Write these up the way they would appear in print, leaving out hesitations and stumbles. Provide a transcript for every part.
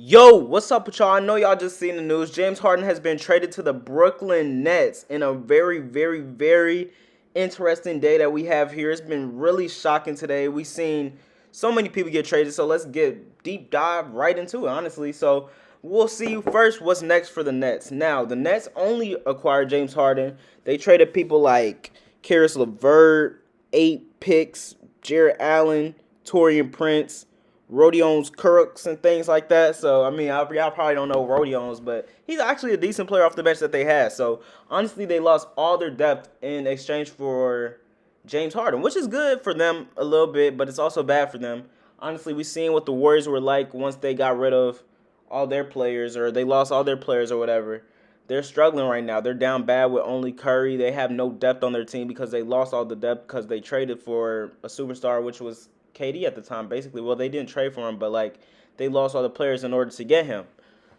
Yo, what's up with y'all? I know y'all just seen the news. James Harden has been traded to the Brooklyn Nets in a very interesting day that we have here. It's been really shocking today. We've seen so many people get traded, so let's get deep dive right into it, honestly. So we'll see first what's next for the Nets. Now, the Nets only acquired James Harden. They traded people like Caris Levert, 8 picks, Jarett Allen, Torian Prince, Rodion's Crooks and things like that. So, I mean, y'all probably don't know Rodion's, but he's actually a decent player off the bench that they had. So, honestly, they lost all their depth in exchange for James Harden, which is good for them a little bit, but it's also bad for them. Honestly, we've seen what the Warriors were like once they got rid of all their players or they lost all their players or whatever. They're struggling right now. They're down bad with only Curry. They have no depth on their team because they lost all the depth because they traded for a superstar, which was KD at the time, basically. Well, they didn't trade for him, but like they lost all the players in order to get him.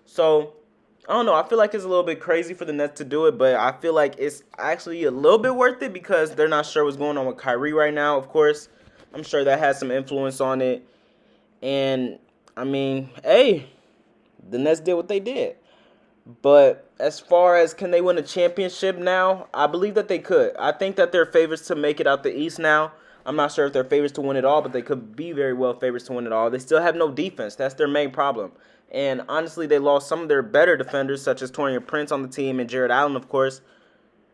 So I don't know. I feel like it's a little bit crazy for the Nets to do it, but I feel like it's actually a little bit worth it because they're not sure what's going on with Kyrie right now. Of course, I'm sure that has some influence on it. And I mean, hey, the Nets did what they did. But as far as can they win a championship now, I believe that they could. I think that they're favorites to make it out the East now. I'm not sure if they're favorites to win it all, but they could be very well favorites to win it all. They still have no defense. That's their main problem. And honestly, they lost some of their better defenders, such as Torian Prince on the team and Jarett Allen, of course,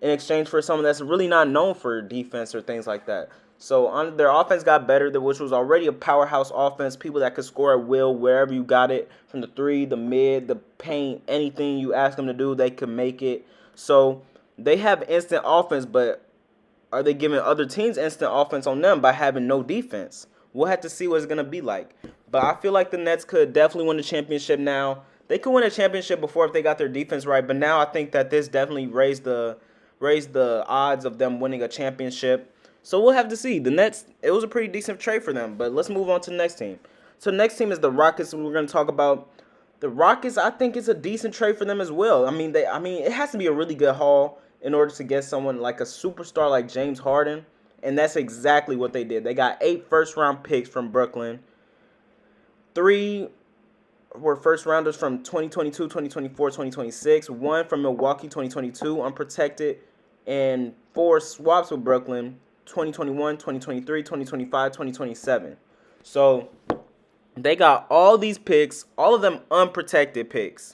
in exchange for someone that's really not known for defense or things like that. So their offense got better, which was already a powerhouse offense. People that could score at will wherever you got it, from the three, the mid, the paint, anything you ask them to do, they could make it. So they have instant offense, but are they giving other teams instant offense on them by having no defense? We'll have to see what it's going to be like. But I feel like the Nets could definitely win the championship now. They could win a championship before if they got their defense right, but now I think that this definitely raised the odds of them winning a championship. So we'll have to see. The Nets, it was a pretty decent trade for them, but let's move on to the next team. So the next team is the Rockets. We're going to talk about the Rockets. I think it's a decent trade for them as well. I mean, it has to be a really good haul in order to get someone like a superstar like James Harden, and that's exactly what they did. They got 8 first-round picks from Brooklyn. 3 were first rounders from 2022, 2024, 2026. 1 from Milwaukee, 2022, unprotected, and 4 swaps with Brooklyn, 2021, 2023, 2025, 2027. So they got all these picks, all of them unprotected picks.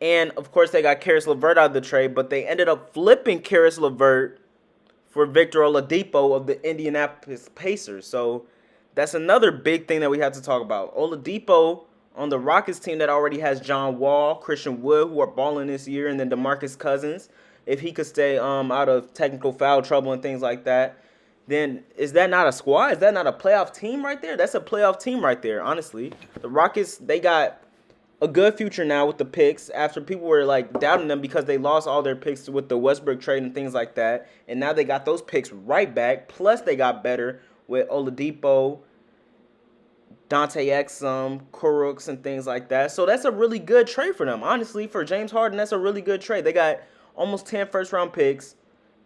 And, of course, they got Caris Levert out of the trade, but they ended up flipping Caris Levert for Victor Oladipo of the Indianapolis Pacers. So that's another big thing that we have to talk about. Oladipo on the Rockets team that already has John Wall, Christian Wood, who are balling this year, and then DeMarcus Cousins, if he could stay out of technical foul trouble and things like that, then is that not a squad? Is that not a playoff team right there? That's a playoff team right there, honestly. The Rockets, they got a good future now with the picks after people were like doubting them because they lost all their picks with the Westbrook trade and things like that. And now they got those picks right back. Plus they got better with Oladipo, Dante Exum, Crooks, and things like that. So that's a really good trade for them. Honestly, for James Harden, that's a really good trade. They got almost 10 first-round picks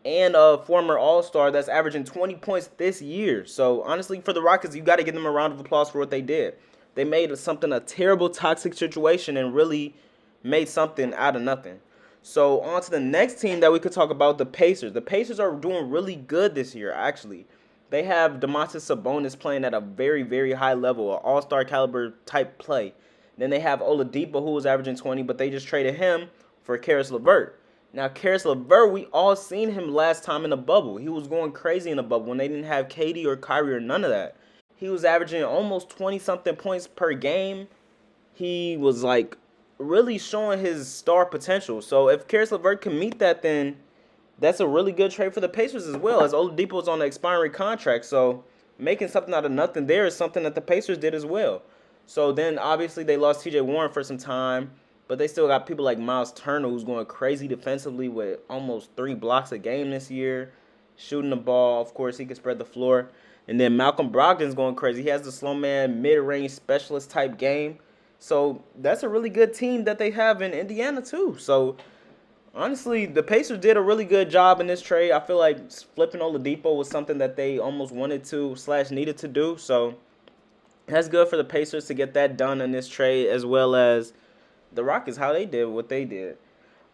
and a former All-Star that's averaging 20 points this year. So honestly, for the Rockets, you got to give them a round of applause for what they did. They made a terrible toxic situation and really made something out of nothing. So on to the next team that we could talk about, the Pacers. The Pacers are doing really good this year, actually. They have Domantas Sabonis playing at a very high level, an all-star caliber type play. Then they have Oladipo, who was averaging 20, but they just traded him for Caris Levert. Now, Caris Levert, we all seen him last time in the bubble. He was going crazy in the bubble when they didn't have KD or Kyrie or none of that. He was averaging almost 20-something points per game. He was, like, really showing his star potential. So if Caris Levert can meet that, then that's a really good trade for the Pacers as well, as Oladipo is on the expiring contract. So making something out of nothing there is something that the Pacers did as well. So then, obviously, they lost T.J. Warren for some time, but they still got people like Miles Turner, who's going crazy defensively with almost 3 blocks a game this year, shooting the ball. Of course, he can spread the floor. And then Malcolm Brogdon's going crazy. He has the slow man, mid-range specialist type game. So that's a really good team that they have in Indiana too. So honestly, the Pacers did a really good job in this trade. I feel like flipping Oladipo was something that they almost wanted to / needed to do. So That's good for the Pacers to get that done in this trade, as well as the Rockets, how they did what they did.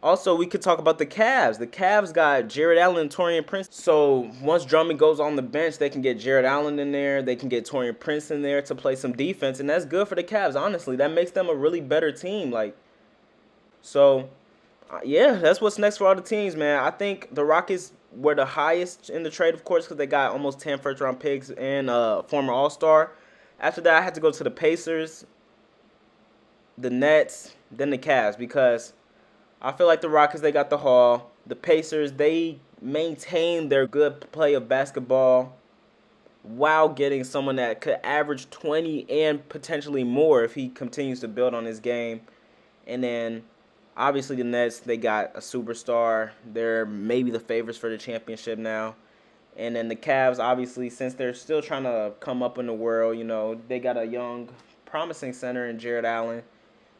Also, we could talk about the Cavs. The Cavs got Jarett Allen and Taurean Prince. So once Drummond goes on the bench, they can get Jarett Allen in there. They can get Taurean Prince in there to play some defense, and that's good for the Cavs. Honestly, that makes them a really better team. Yeah, that's what's next for all the teams, man. I think the Rockets were the highest in the trade, of course, because they got almost 10 first-round picks and a former All-Star. After that, I had to go to the Pacers, the Nets, then the Cavs, because I feel like the Rockets, they got the haul. The Pacers, they maintain their good play of basketball while getting someone that could average 20 and potentially more if he continues to build on his game. And then, obviously, the Nets, they got a superstar. They're maybe the favorites for the championship now. And then the Cavs, obviously, since they're still trying to come up in the world, they got a young, promising center in Jarett Allen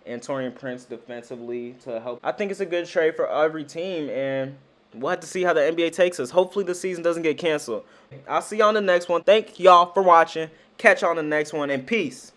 and Taurean Prince defensively to help. I think it's a good trade for every team, and we'll have to see how the NBA takes us. Hopefully the season doesn't get canceled. I'll see you on the next one. Thank y'all for watching. Catch you on the next one, and peace.